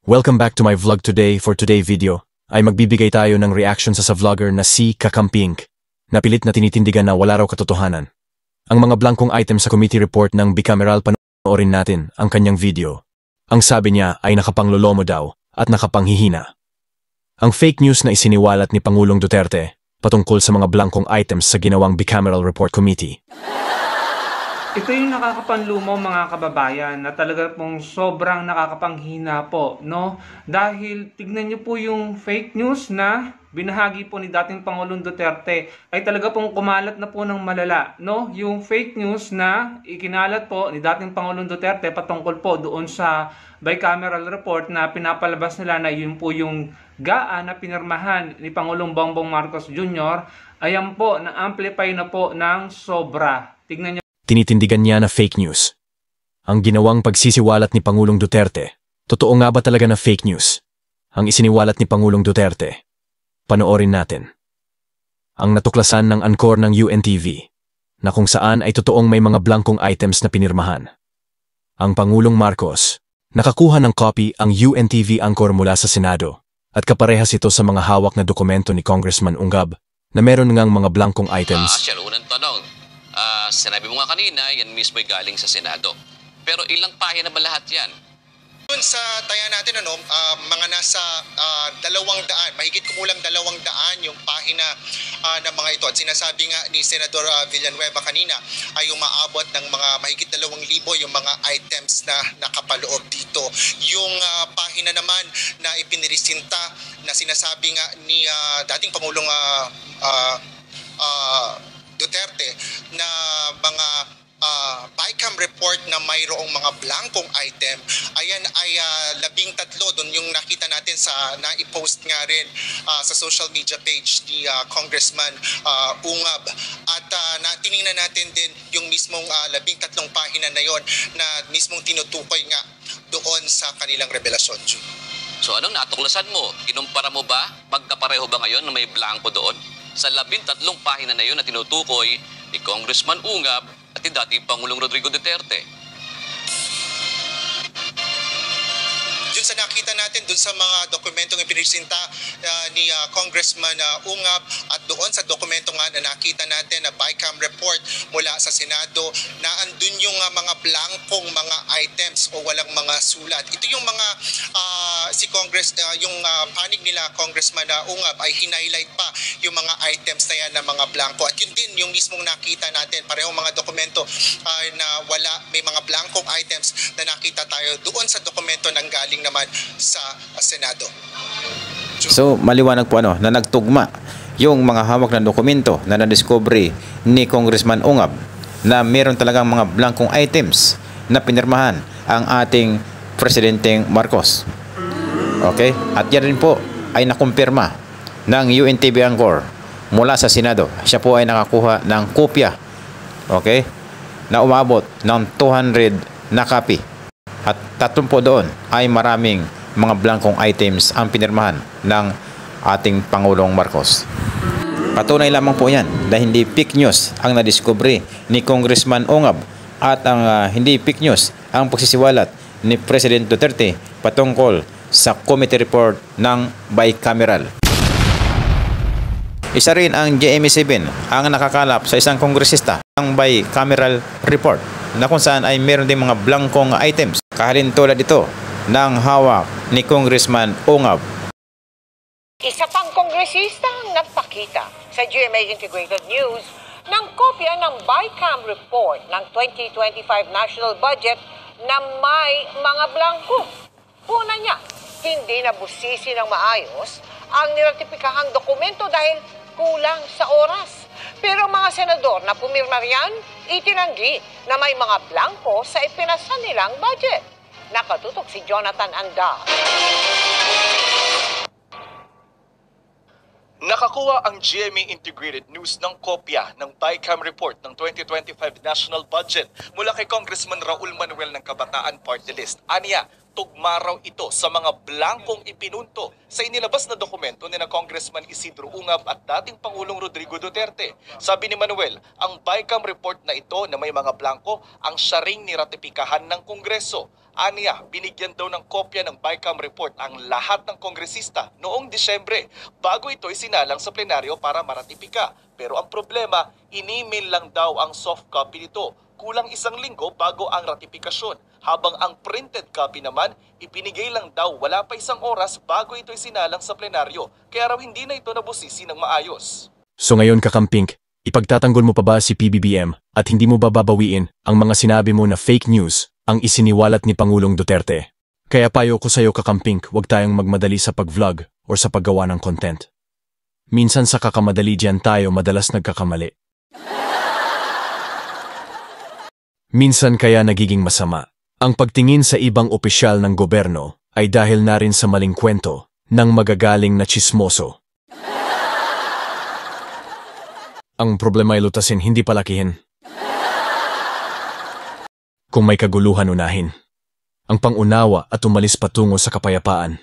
Welcome back to my vlog today. For today's video, ay magbibigay tayo ng reaction sa vlogger na si Kakamping, na pilit na tinitindigan na wala raw katotohanan. Ang mga blankong item sa committee report ng bicameral, panoorin natin ang kanyang video. Ang sabi niya ay nakapanglolomo daw at nakapanghihina. Ang fake news na isiniwalat ni Pangulong Duterte patungkol sa mga blankong items sa ginawang bicameral report committee. Ito yung nakakapanlumo mga kababayan na talaga pong sobrang nakakapanghina po, no? Dahil tignan niyo po yung fake news na binahagi po ni dating Pangulong Duterte ay talaga pong kumalat na po ng malala, no? Yung fake news na ikinalat po ni dating Pangulong Duterte patungkol po doon sa bicameral report na pinapalabas nila na yun po yung GAA na pinirmahan ni Pangulong Bongbong Marcos Jr. Ayan po, na-amplify na po ng sobra. Tignan niyo. Tinitindigan niya na fake news. Ang ginawang pagsisiwalat ni Pangulong Duterte, totoo nga ba talaga na fake news? Ang isiniwalat ni Pangulong Duterte. Panoorin natin. Ang natuklasan ng anchor ng UNTV, na kung saan ay totoong may mga blankong items na pinirmahan. Ang Pangulong Marcos, nakakuha ng copy ang UNTV anchor mula sa Senado, at kaparehas ito sa mga hawak na dokumento ni Congressman Ungab, na meron ngang mga blankong items. Unang tanong. Sinabi mo nga kanina, yan mismo ay galing sa Senado. Pero ilang pahina ba lahat yan? Doon sa taya natin, mga nasa 200, mahigit kumulang 200 yung pahina ng mga ito. At sinasabi nga ni Senador Villanueva kanina ay umaabot ng mga mahigit 2,000 yung mga items na nakapaloob dito. Yung pahina naman na ipinirisinta na sinasabi nga ni dating Pangulong Duterte na mga BICAM report na mayroong mga blankong item, ayan ay 13 doon yung nakita natin sa na-post nga rin sa social media page ni Congressman Ungab. At tiningnan natin din yung mismong 13 pahina na yon na mismong tinutukoy nga doon sa kanilang revelasyon. So anong natuklasan mo? Kinumpara mo ba? Pagkapareho ba ngayon na may blanko doon? Sa 13 pahina na yun na tinutukoy ni Congressman Ungab at ni dating Pangulong Rodrigo Duterte. Doon sa nakita natin, doon sa mga dokumentong ipinisinta ni Congressman Ungab at doon sa dokumento nga na nakita natin na BICAM report mula sa Senado na andun yung mga blankong mga items o walang mga sulat. Ito yung mga yung panig nila Congressman Ungab ay hinighlight pa yung mga items na yan na mga blanko. At yun din yung mismong nakita natin, parehong mga dokumento na may mga blankong items na nakita tayo doon sa dokumento ng galing naman sa Senado. So maliwanag po na nagtugma yung mga hawak na dokumento na nadiscovery ni Congressman Ungab na meron talagang mga blankong items na pinirmahan ang ating Presidenteng Marcos. Okay? At yan rin po ay nakumpirma ng UNTV anchor mula sa Senado. Siya po ay nakakuha ng kopya, okay, na umabot ng 200 na copy. At 30 po doon ay maraming mga blankong items ang pinirmahan ng ating Pangulong Marcos. Patunay lamang po yan dahil hindi fake news ang nadiskubre ni Congressman Ungab at ang hindi fake news ang pagsisiwalat ni President Duterte patungkol sa committee report ng bicameral. Isa rin ang GMA7 ang nakakalap sa isang kongresista ng bicameral report na kung saan ay meron din mga blankong items. Kahalin tulad ito ng hawak ni Congressman Ungab. Isa pang kongresista ang nagpakita sa GMA Integrated News ng kopya ng BICAM report ng 2025 national budget na may mga blanko. Una niya, hindi nabusisi ng maayos ang niratipikahang dokumento dahil kulang sa oras. Pero mga senador na pumirma riyan, itinanggi na may mga blanko sa ipinasa nilang budget. Nakatutok si Jonathan Anda. Nakakuha ang GMA Integrated News ng kopya ng BICAM report ng 2025 national budget mula kay Congressman Raul Manuel ng Kabataan Party List. Aniya, tugma raw ito sa mga blankong ipinunto sa inilabas na dokumento ni na Congressman Isidro Ungab at dating Pangulong Rodrigo Duterte. Sabi ni Manuel, ang BICAM report na ito na may mga blanko ang siya ring niratipikahan ng Kongreso. Aniya, binigyan daw ng kopya ng BICAM report ang lahat ng kongresista noong Disyembre bago ito isinalang sa plenaryo para maratipika. Pero ang problema, in-email lang daw ang soft copy nito. Kulang isang linggo bago ang ratifikasyon. Habang ang printed copy naman, ipinigay lang daw wala pa isang oras bago ito isinalang sa plenaryo. Kaya raw hindi na ito nabusisi ng maayos. So ngayon kakamping, ipagtatanggol mo pa ba si PBBM at hindi mo ba babawiin ang mga sinabi mo na fake news ang isiniwalat ni Pangulong Duterte? Kaya payo ko sa'yo kakamping, huwag tayong magmadali sa pag-vlog o sa paggawa ng content. Minsan sa kakamadali diyan tayo madalas nagkakamali. Minsan kaya nagiging masama. Ang pagtingin sa ibang opisyal ng gobyerno ay dahil na rin sa maling kwento ng magagaling na tsismoso. Ang problema ay lutasin, hindi palakihin. Kung may kaguluhan unahin, ang pangunawa at umalis patungo sa kapayapaan.